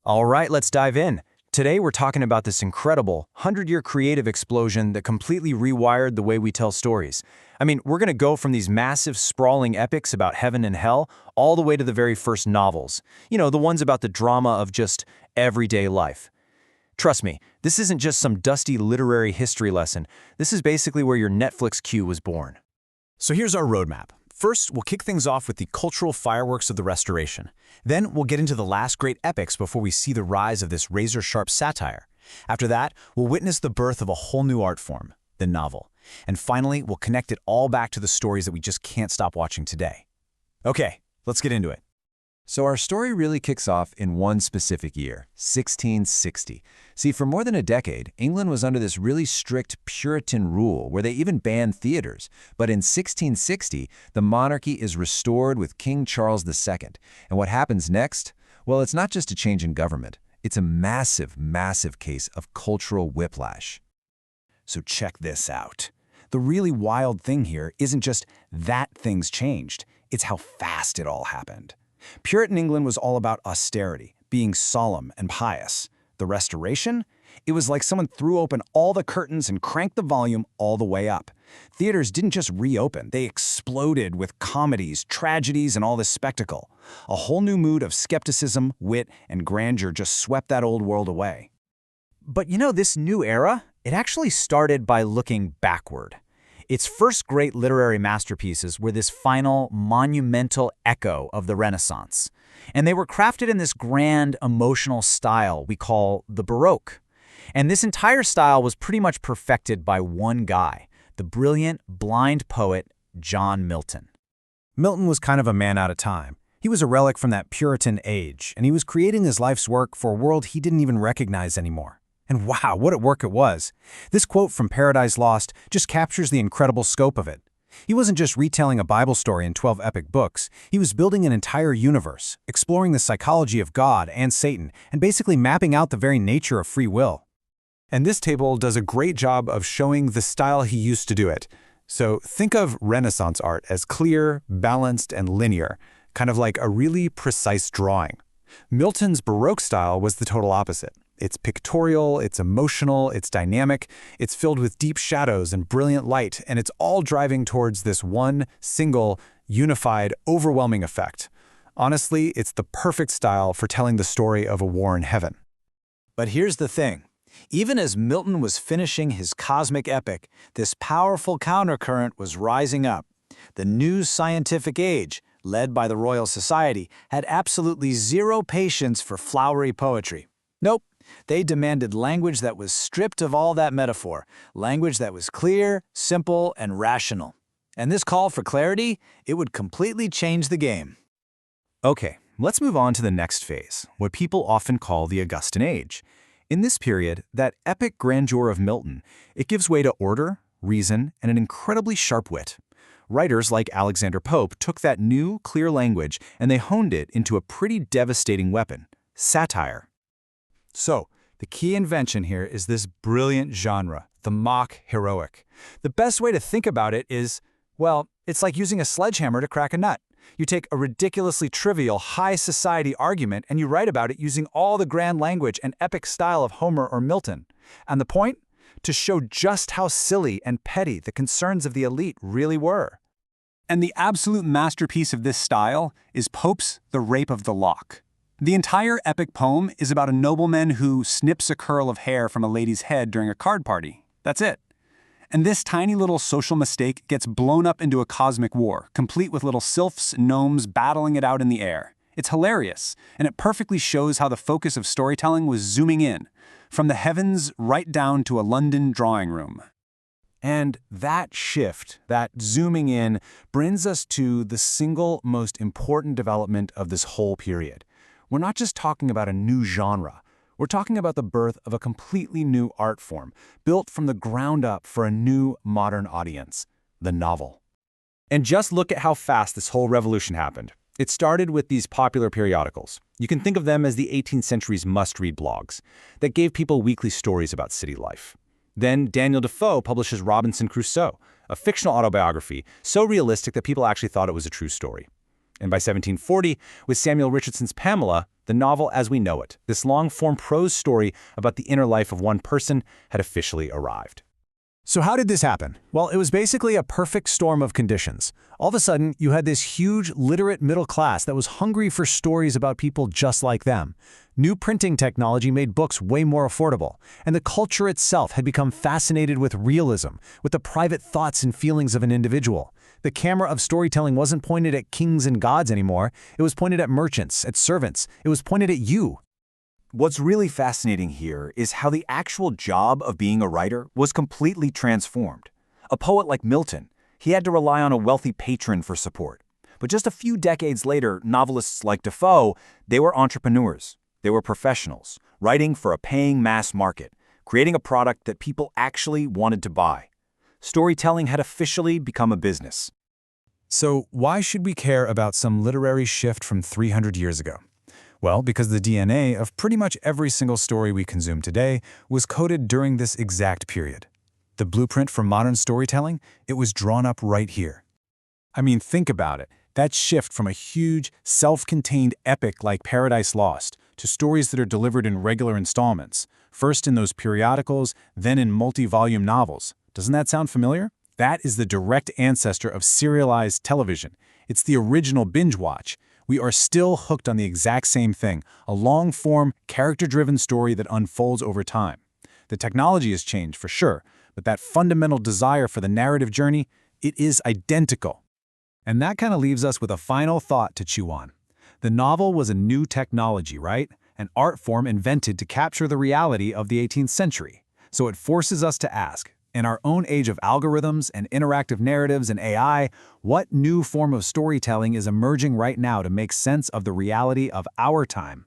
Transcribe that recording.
All right, let's dive in. Today we're talking about this incredible 100-year creative explosion that completely rewired the way we tell stories. I mean, we're going to go from these massive, sprawling epics about heaven and hell all the way to the very first novels. You know, the ones about the drama of just everyday life. Trust me, this isn't just some dusty literary history lesson. This is basically where your Netflix queue was born. So here's our roadmap. First, we'll kick things off with the cultural fireworks of the Restoration. Then we'll get into the last great epics before we see the rise of this razor-sharp satire. After that, we'll witness the birth of a whole new art form, the novel. And finally, we'll connect it all back to the stories that we just can't stop watching today. Okay, let's get into it. So our story really kicks off in one specific year, 1660. See, for more than a decade, England was under this really strict Puritan rule where they even banned theaters. But in 1660, the monarchy is restored with King Charles II. And what happens next? Well, it's not just a change in government. It's a massive, massive case of cultural whiplash. So check this out. The really wild thing here isn't just that things changed. It's how fast it all happened. Puritan England was all about austerity, being solemn and pious. The Restoration? It was like someone threw open all the curtains and cranked the volume all the way up. Theaters didn't just reopen, they exploded with comedies, tragedies, and all this spectacle. A whole new mood of skepticism, wit, and grandeur just swept that old world away. But you know, this new era, it actually started by looking backward. Its first great literary masterpieces were this final, monumental echo of the Renaissance. And they were crafted in this grand, emotional style we call the Baroque. And this entire style was pretty much perfected by one guy, the brilliant, blind poet, John Milton. Milton was kind of a man out of time. He was a relic from that Puritan age, and he was creating his life's work for a world he didn't even recognize anymore. And wow, what a work it was. This quote from Paradise Lost just captures the incredible scope of it. He wasn't just retelling a Bible story in 12 epic books. He was building an entire universe, exploring the psychology of God and Satan, and basically mapping out the very nature of free will. And this table does a great job of showing the style he used to do it. So think of Renaissance art as clear, balanced, and linear, kind of like a really precise drawing. Milton's Baroque style was the total opposite. It's pictorial, it's emotional, it's dynamic, it's filled with deep shadows and brilliant light, and it's all driving towards this one, single, unified, overwhelming effect. Honestly, it's the perfect style for telling the story of a war in heaven. But here's the thing. Even as Milton was finishing his cosmic epic, this powerful countercurrent was rising up. The new scientific age, led by the Royal Society, had absolutely zero patience for flowery poetry. Nope. They demanded language that was stripped of all that metaphor, language that was clear, simple, and rational. And this call for clarity, it would completely change the game. Okay, let's move on to the next phase, what people often call the Augustan Age. In this period, that epic grandeur of Milton, it gives way to order, reason, and an incredibly sharp wit. Writers like Alexander Pope took that new, clear language and they honed it into a pretty devastating weapon, satire. So, the key invention here is this brilliant genre, the mock heroic. The best way to think about it is, well, it's like using a sledgehammer to crack a nut. You take a ridiculously trivial, high society argument and you write about it using all the grand language and epic style of Homer or Milton. And the point? To show just how silly and petty the concerns of the elite really were. And the absolute masterpiece of this style is Pope's The Rape of the Lock. The entire epic poem is about a nobleman who snips a curl of hair from a lady's head during a card party. That's it. And this tiny little social mistake gets blown up into a cosmic war, complete with little sylphs and gnomes battling it out in the air. It's hilarious, and it perfectly shows how the focus of storytelling was zooming in, from the heavens right down to a London drawing room. And that shift, that zooming in, brings us to the single most important development of this whole period. We're not just talking about a new genre. We're talking about the birth of a completely new art form, built from the ground up for a new, modern audience, the novel. And just look at how fast this whole revolution happened. It started with these popular periodicals. You can think of them as the 18th century's must-read blogs that gave people weekly stories about city life. Then Daniel Defoe publishes Robinson Crusoe, a fictional autobiography so realistic that people actually thought it was a true story. And by 1740, with Samuel Richardson's Pamela, The novel as we know it, this long-form prose story about the inner life of one person, had officially arrived. So how did this happen? Well, it was basically a perfect storm of conditions. All of a sudden, you had this huge, literate middle class that was hungry for stories about people just like them. New printing technology made books way more affordable, and the culture itself had become fascinated with realism, with the private thoughts and feelings of an individual. The camera of storytelling wasn't pointed at kings and gods anymore. It was pointed at merchants, at servants. It was pointed at you. What's really fascinating here is how the actual job of being a writer was completely transformed. A poet like Milton, he had to rely on a wealthy patron for support. But just a few decades later, novelists like Defoe, they were entrepreneurs. They were professionals, writing for a paying mass market, creating a product that people actually wanted to buy. Storytelling had officially become a business. So why should we care about some literary shift from 300 years ago? Well, because the DNA of pretty much every single story we consume today was coded during this exact period. The blueprint for modern storytelling, it was drawn up right here. I mean, think about it. That shift from a huge, self-contained epic like Paradise Lost to stories that are delivered in regular installments, first in those periodicals, then in multi-volume novels. Doesn't that sound familiar? That is the direct ancestor of serialized television. It's the original binge watch. We are still hooked on the exact same thing, a long-form, character-driven story that unfolds over time. The technology has changed, for sure, but that fundamental desire for the narrative journey, it is identical. And that kind of leaves us with a final thought to chew on. The novel was a new technology, right? An art form invented to capture the reality of the 18th century. So it forces us to ask, in our own age of algorithms and interactive narratives and AI, what new form of storytelling is emerging right now to make sense of the reality of our time?